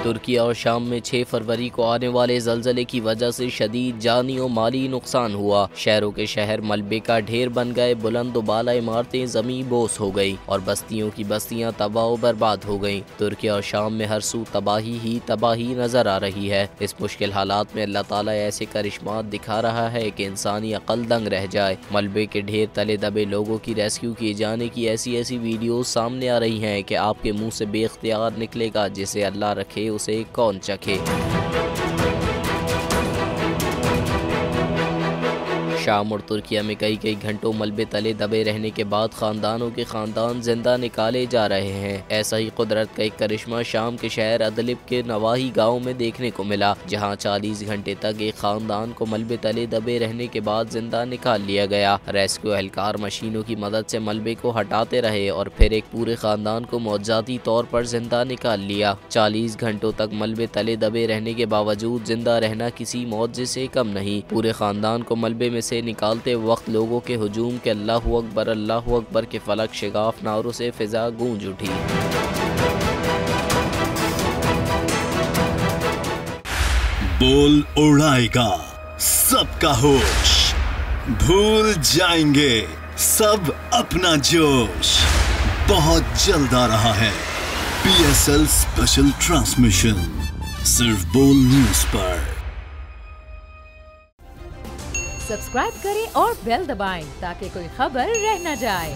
तुर्किया और शाम में 6 फरवरी को आने वाले जलजले की वजह से शदीद जानी और माली नुकसान हुआ। शहरों के शहर मलबे का ढेर बन गए, बुलंद बाला इमारतें ज़मीन बोस हो गई और बस्तियों की बस्तियां तबाह और बर्बाद हो गईं। तुर्किया और शाम में हर सू तबाही ही तबाही नजर आ रही है। इस मुश्किल हालात में अल्लाह ताला ऐसे करिश्मात दिखा रहा है कि इंसानी अकल दंग रह जाए। मलबे के ढेर तले दबे लोगों की रेस्क्यू किए जाने की ऐसी वीडियोस सामने आ रही हैं कि आपके मुंह से बेख्तियार निकलेगा, जिसे अल्लाह रखे उसे कौन चखे। शाम और तुर्किया में कई घंटों मलबे तले दबे रहने के बाद खानदानों के खानदान जिंदा निकाले जा रहे हैं। ऐसा ही कुदरत का एक करिश्मा शाम के शहर अदलिब के नवाही गांव में देखने को मिला, जहां 40 घंटे तक एक खानदान को मलबे तले दबे रहने के बाद जिंदा निकाल लिया गया। रेस्क्यू एहलकार मशीनों की मदद से मलबे को हटाते रहे और फिर एक पूरे खानदान को मौजाती तौर पर जिंदा निकाल लिया। 40 घंटों तक मलबे तले दबे रहने के बावजूद जिंदा रहना किसी मौजे से कम नहीं। पूरे खानदान को मलबे में निकालते वक्त लोगों के हुजूम के अल्लाहु अकबर के फलक शिगाफ नारों से फिजा गूंज उठी। बोल उड़ाएगा सबका होश, भूल जाएंगे सब अपना जोश। बहुत जल्द आ रहा है PSL स्पेशल ट्रांसमिशन, सिर्फ बोल न्यूज पर। सब्सक्राइब करें और बेल दबाएं ताकि कोई खबर रह न जाए।